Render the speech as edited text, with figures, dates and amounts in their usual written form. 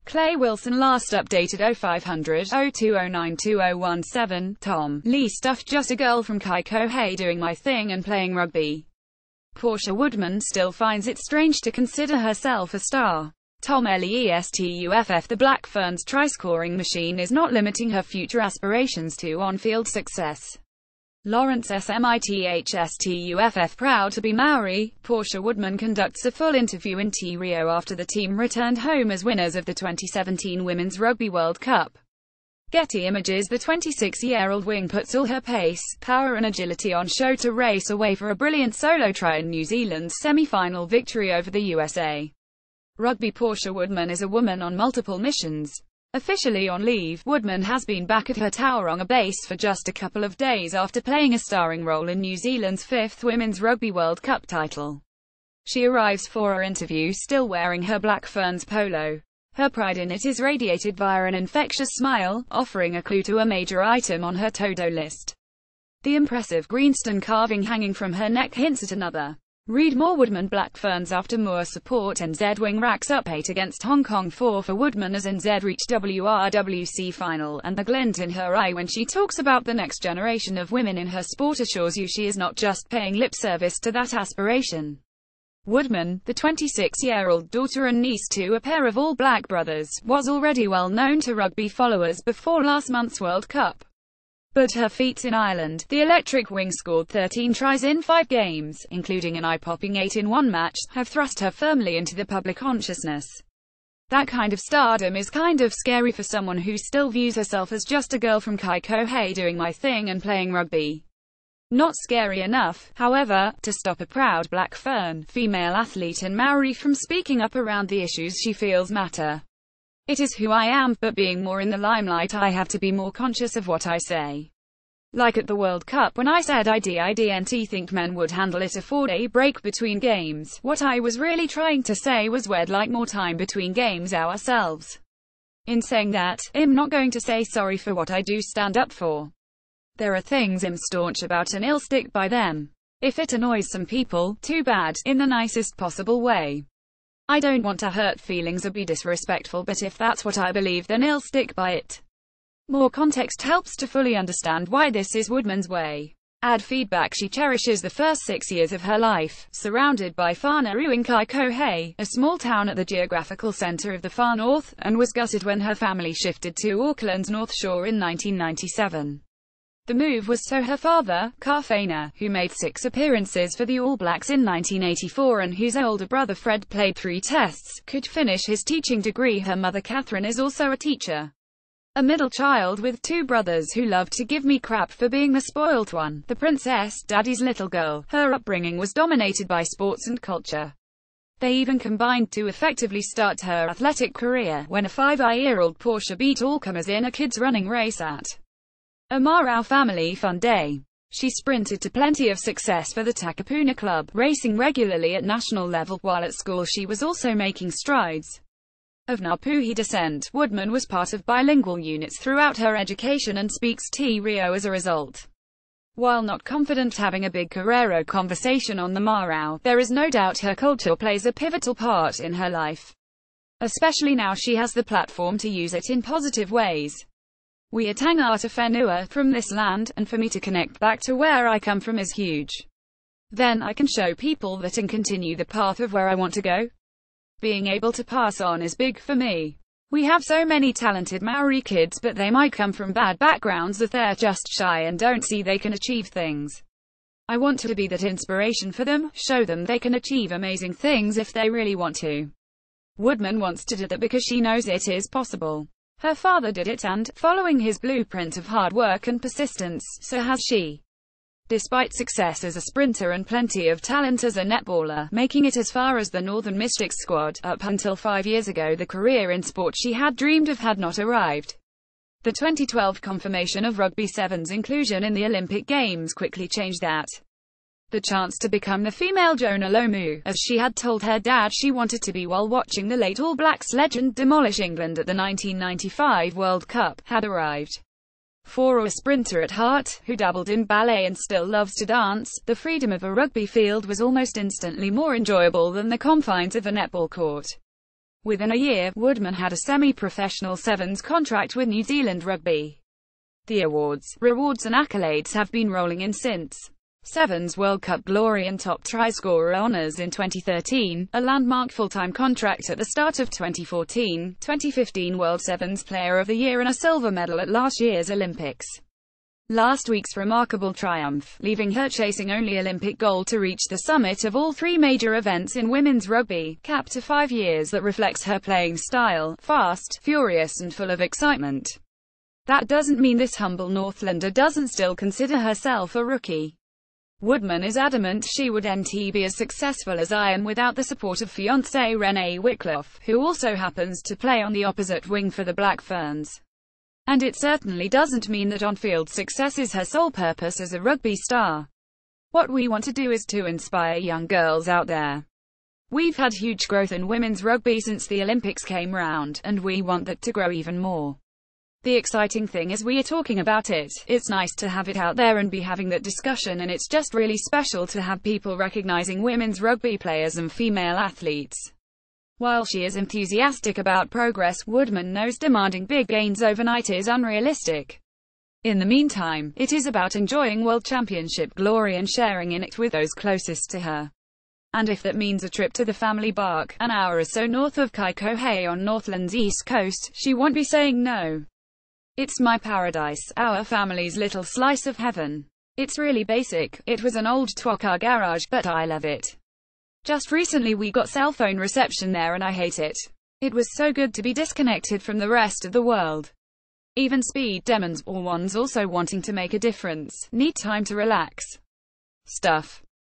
Clay Wilson last updated 0500-0209-2017. Tom Lee stuff, just a girl from Kaikohe doing my thing and playing rugby. Portia Woodman still finds it strange to consider herself a star. Tom Lestuff, the Black Ferns try-scoring machine is not limiting her future aspirations to on-field success. Lawrence Smithstuff, proud to be Maori. Portia Woodman conducts a full interview in Rio after the team returned home as winners of the 2017 Women's Rugby World Cup. Getty Images. The 26-year-old wing puts all her pace, power and agility on show to race away for a brilliant solo try in New Zealand's semi-final victory over the USA. Rugby. Portia Woodman is a woman on multiple missions. Officially on leave, Woodman has been back at her Tauranga base for just a couple of days after playing a starring role in New Zealand's 5th Women's Rugby World Cup title. She arrives for her interview still wearing her Black Ferns polo. Her pride in it is radiated via an infectious smile, offering a clue to a major item on her to-do list. The impressive greenstone carving hanging from her neck hints at another. Read more. Woodman. Black Ferns. After Moore support, NZ wing racks up 8 against Hong Kong 4 for Woodman as NZ reach WRWC final, and the glint in her eye when she talks about the next generation of women in her sport assures you she is not just paying lip service to that aspiration. Woodman, the 26-year-old daughter and niece to a pair of all-black brothers, was already well known to rugby followers before last month's World Cup. But her feats in Ireland, the electric wing scored 13 tries in 5 games, including an eye-popping 8 in one match, have thrust her firmly into the public consciousness. That kind of stardom is kind of scary for someone who still views herself as just a girl from Kaikohe doing my thing and playing rugby. Not scary enough, however, to stop a proud Black Fern, female athlete and Maori from speaking up around the issues she feels matter. It is who I am, but being more in the limelight I have to be more conscious of what I say. Like at the World Cup when I said I didn't think men would handle it a 4-day break between games, what I was really trying to say was we'd like more time between games ourselves. In saying that, I'm not going to say sorry for what I do stand up for. There are things I'm staunch about and I'll stick by them. If it annoys some people, too bad, in the nicest possible way. I don't want to hurt feelings or be disrespectful, but if that's what I believe then I'll stick by it. More context helps to fully understand why this is Woodman's way. Add feedback. She cherishes the first 6 years of her life, surrounded by Whānau in Kaikohe, a small town at the geographical centre of the far north, and was gutted when her family shifted to Auckland's North Shore in 1997. The move was so her father, Kawhena, who made 6 appearances for the All Blacks in 1984 and whose older brother Fred played 3 tests, could finish his teaching degree. Her mother Catherine is also a teacher. A middle child with 2 brothers who loved to give me crap for being the spoilt one, the princess, daddy's little girl. Her upbringing was dominated by sports and culture. They even combined to effectively start her athletic career, when a 5-year-old Portia beat all comers in a kids running race at a Marau family fun day. She sprinted to plenty of success for the Takapuna Club, racing regularly at national level. While at school she was also making strides. Of Ngapuhi descent, Woodman was part of bilingual units throughout her education and speaks Te Reo as a result. While not confident having a big Carrero conversation on the Marau, there is no doubt her culture plays a pivotal part in her life. Especially now she has the platform to use it in positive ways. We are tangata whenua from this land, and for me to connect back to where I come from is huge. Then I can show people that and continue the path of where I want to go. Being able to pass on is big for me. We have so many talented Maori kids, but they might come from bad backgrounds that they're just shy and don't see they can achieve things. I want to be that inspiration for them, show them they can achieve amazing things if they really want to. Woodman wants to do that because she knows it is possible. Her father did it and, following his blueprint of hard work and persistence, so has she. Despite success as a sprinter and plenty of talent as a netballer, making it as far as the Northern Mystics squad, up until 5 years ago the career in sport she had dreamed of had not arrived. The 2012 confirmation of Rugby 7's inclusion in the Olympic Games quickly changed that. The chance to become the female Jonah Lomu, as she had told her dad she wanted to be while watching the late All Blacks legend demolish England at the 1995 World Cup, had arrived. For a sprinter at heart, who dabbled in ballet and still loves to dance, the freedom of a rugby field was almost instantly more enjoyable than the confines of a netball court. Within a year, Woodman had a semi-professional sevens contract with New Zealand Rugby. The awards, rewards and accolades have been rolling in since. Sevens World Cup glory and top try-scorer honours in 2013, a landmark full-time contract at the start of 2014, 2015 World Sevens Player of the Year and a silver medal at last year's Olympics. Last week's remarkable triumph, leaving her chasing only Olympic gold to reach the summit of all three major events in women's rugby, capped to 5 years that reflects her playing style, fast, furious and full of excitement. That doesn't mean this humble Northlander doesn't still consider herself a rookie. Woodman is adamant she wouldn't be as successful as I am without the support of fiancée Renee Whitclough, who also happens to play on the opposite wing for the Black Ferns. And it certainly doesn't mean that on-field success is her sole purpose as a rugby star. What we want to do is to inspire young girls out there. We've had huge growth in women's rugby since the Olympics came round, and we want that to grow even more. The exciting thing is we are talking about it, it's nice to have it out there and be having that discussion, and it's just really special to have people recognizing women's rugby players and female athletes. While she is enthusiastic about progress, Woodman knows demanding big gains overnight is unrealistic. In the meantime, it is about enjoying World Championship glory and sharing in it with those closest to her. And if that means a trip to the family bark, an hour or so north of Kaikohe on Northland's east coast, she won't be saying no. It's my paradise, our family's little slice of heaven. It's really basic, it was an old twok garage, but I love it. Just recently we got cell phone reception there and I hate it. It was so good to be disconnected from the rest of the world. Even speed demons, or ones also wanting to make a difference, need time to relax. Stuff.